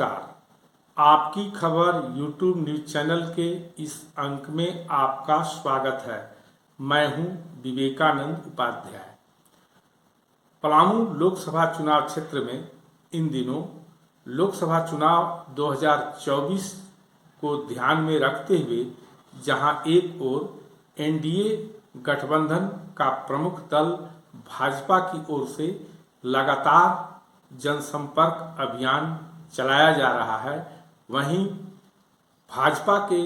नमस्कार। आपकी खबर यूट्यूब न्यूज चैनल के इस अंक में आपका स्वागत है। मैं हूं विवेकानंद उपाध्याय। पलामू लोकसभा चुनाव क्षेत्र में इन दिनों लोकसभा चुनाव 2024 को ध्यान में रखते हुए जहां एक ओर एनडीए गठबंधन का प्रमुख दल भाजपा की ओर से लगातार जनसंपर्क अभियान चलाया जा रहा है, वहीं भाजपा के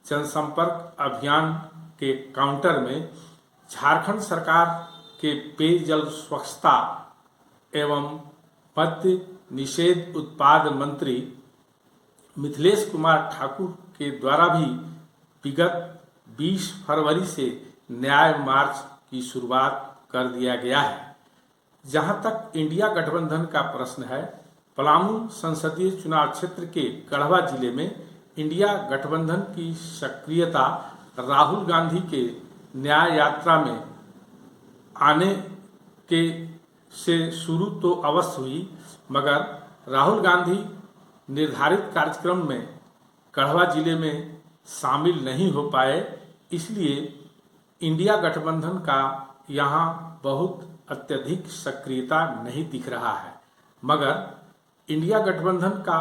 जनसंपर्क अभियान के काउंटर में झारखंड सरकार के पेयजल स्वच्छता एवं मद्य निषेध उत्पाद मंत्री मिथिलेश कुमार ठाकुर के द्वारा भी विगत 20 फरवरी से न्याय मार्च की शुरुआत कर दिया गया है। जहां तक इंडिया गठबंधन का प्रश्न है, पलामू संसदीय चुनाव क्षेत्र के गढ़वा जिले में इंडिया गठबंधन की सक्रियता राहुल गांधी के न्याय यात्रा में आने के से शुरू तो अवश्य हुई, मगर राहुल गांधी निर्धारित कार्यक्रम में गढ़वा जिले में शामिल नहीं हो पाए, इसलिए इंडिया गठबंधन का यहाँ बहुत अत्यधिक सक्रियता नहीं दिख रहा है। मगर इंडिया गठबंधन का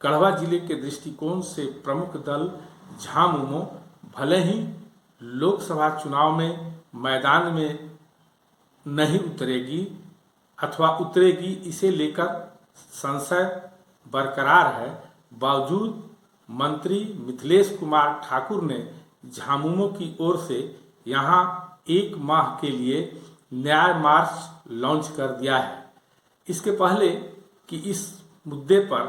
गढ़वा जिले के दृष्टिकोण से प्रमुख दल झामुमो भले ही लोकसभा चुनाव में मैदान में नहीं उतरेगी अथवा उतरेगी, इसे लेकर संशय बरकरार है, बावजूद मंत्री मिथिलेश कुमार ठाकुर ने झामुमो की ओर से यहाँ 1 माह के लिए न्याय मार्च लॉन्च कर दिया है। इसके पहले कि इस मुद्दे पर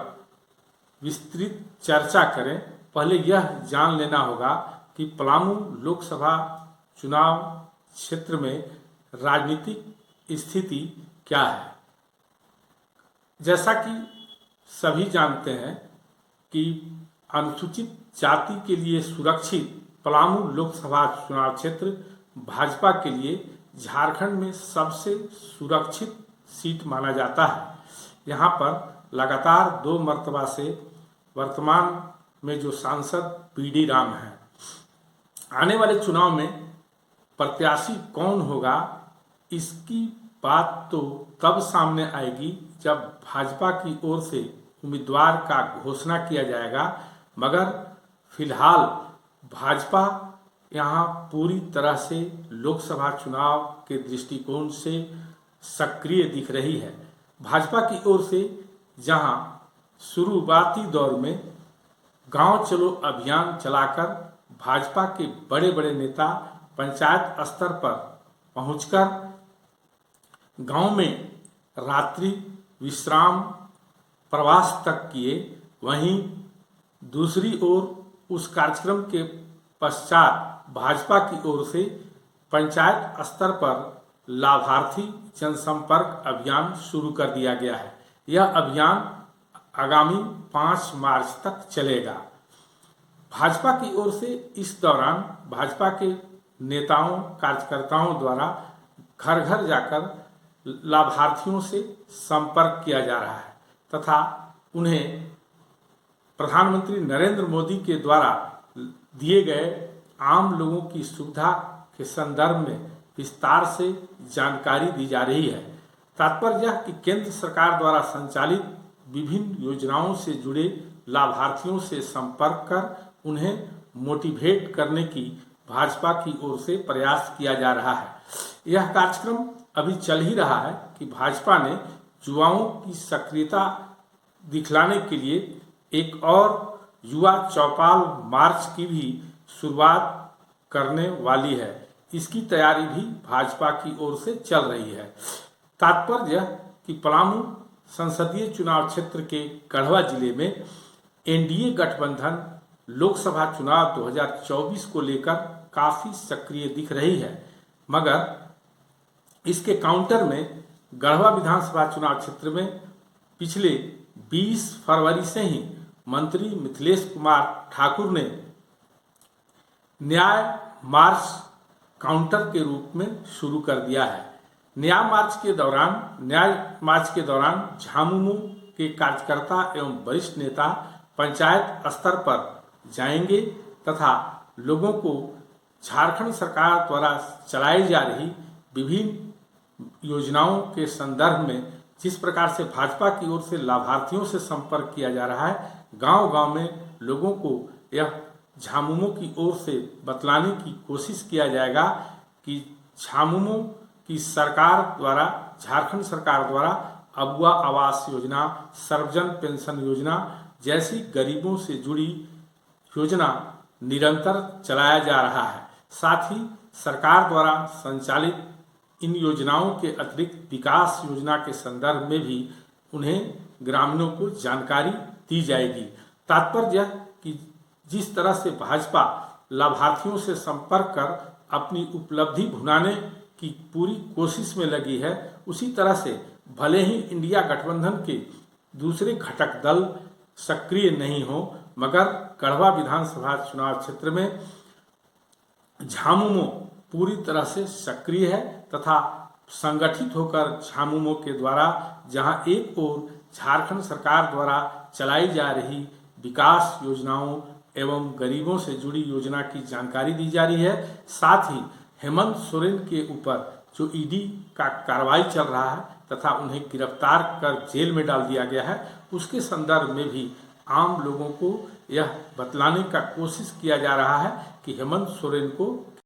विस्तृत चर्चा करें, पहले यह जान लेना होगा कि पलामू लोकसभा चुनाव क्षेत्र में राजनीतिक स्थिति क्या है। जैसा कि सभी जानते हैं कि अनुसूचित जाति के लिए सुरक्षित पलामू लोकसभा चुनाव क्षेत्र भाजपा के लिए झारखंड में सबसे सुरक्षित सीट माना जाता है। यहाँ पर लगातार 2 मर्तबा से वर्तमान में जो सांसद पीडी राम हैं, आने वाले चुनाव में प्रत्याशी कौन होगा इसकी बात तो तब सामने आएगी जब भाजपा की ओर से उम्मीदवार का घोषणा किया जाएगा, मगर फिलहाल भाजपा यहाँ पूरी तरह से लोकसभा चुनाव के दृष्टिकोण से सक्रिय दिख रही है। भाजपा की ओर से जहाँ शुरुआती दौर में गांव चलो अभियान चलाकर भाजपा के बड़े बड़े नेता पंचायत स्तर पर पहुंचकर गांव में रात्रि विश्राम प्रवास तक किए, वहीं दूसरी ओर उस कार्यक्रम के पश्चात भाजपा की ओर से पंचायत स्तर पर लाभार्थी जनसंपर्क अभियान शुरू कर दिया गया है। यह अभियान आगामी 5 मार्च तक चलेगा। भाजपा की ओर से इस दौरान भाजपा के नेताओं कार्यकर्ताओं द्वारा घर घर जाकर लाभार्थियों से संपर्क किया जा रहा है तथा उन्हें प्रधानमंत्री नरेंद्र मोदी के द्वारा दिए गए आम लोगों की सुविधा के संदर्भ में विस्तार से जानकारी दी जा रही है। तात्पर्य यह कि केंद्र सरकार द्वारा संचालित विभिन्न योजनाओं से जुड़े लाभार्थियों से संपर्क कर उन्हें मोटिवेट करने की भाजपा की ओर से प्रयास किया जा रहा है। यह कार्यक्रम अभी चल ही रहा है कि भाजपा ने युवाओं की सक्रियता दिखलाने के लिए एक और युवा चौपाल मार्च की भी शुरुआत करने वाली है। इसकी तैयारी भी भाजपा की ओर से चल रही है। तात्पर्य यह कि पलामू संसदीय चुनाव क्षेत्र के गढ़वा जिले में एनडीए गठबंधन लोकसभा चुनाव 2024 को लेकर काफी सक्रिय दिख रही है, मगर इसके काउंटर में गढ़वा विधानसभा चुनाव क्षेत्र में पिछले 20 फरवरी से ही मंत्री मिथिलेश कुमार ठाकुर ने न्याय मार्च काउंटर के रूप में शुरू कर दिया है। न्याय मार्च के दौरान झामुमो के कार्यकर्ता एवं वरिष्ठ नेता पंचायत स्तर पर जाएंगे तथा लोगों को झारखंड सरकार द्वारा चलाई जा रही विभिन्न योजनाओं के संदर्भ में जिस प्रकार से भाजपा की ओर से लाभार्थियों से संपर्क किया जा रहा है, गांव-गांव में लोगों को यह झामुमो की ओर से बतलाने की कोशिश किया जाएगा कि झामुमो की सरकार द्वारा, झारखंड सरकार द्वारा अगुआ आवास योजना, सर्वजन पेंशन योजना जैसी गरीबों से जुड़ी योजना निरंतर चलाया जा रहा है। साथ ही सरकार द्वारा संचालित इन योजनाओं के अतिरिक्त विकास योजना के संदर्भ में भी उन्हें ग्रामीणों को जानकारी दी जाएगी। तात्पर्य कि जिस तरह से भाजपा लाभार्थियों से संपर्क कर अपनी उपलब्धि भुनाने की पूरी कोशिश में लगी है, उसी तरह से भले ही इंडिया गठबंधन के दूसरे घटक दल सक्रिय नहीं हो, मगर गढ़वा विधानसभा चुनाव क्षेत्र में झामुमो पूरी तरह से सक्रिय है तथा संगठित होकर झामुमो के द्वारा जहां एक ओर झारखंड सरकार द्वारा चलाई जा रही विकास योजनाओं एवं गरीबों से जुड़ी योजना की जानकारी दी जा रही है, साथ ही हेमंत सोरेन के ऊपर जो ईडी का कार्रवाई चल रहा है तथा उन्हें गिरफ्तार कर जेल में डाल दिया गया है, उसके संदर्भ में भी आम लोगों को यह बतलाने का कोशिश किया जा रहा है कि हेमंत सोरेन को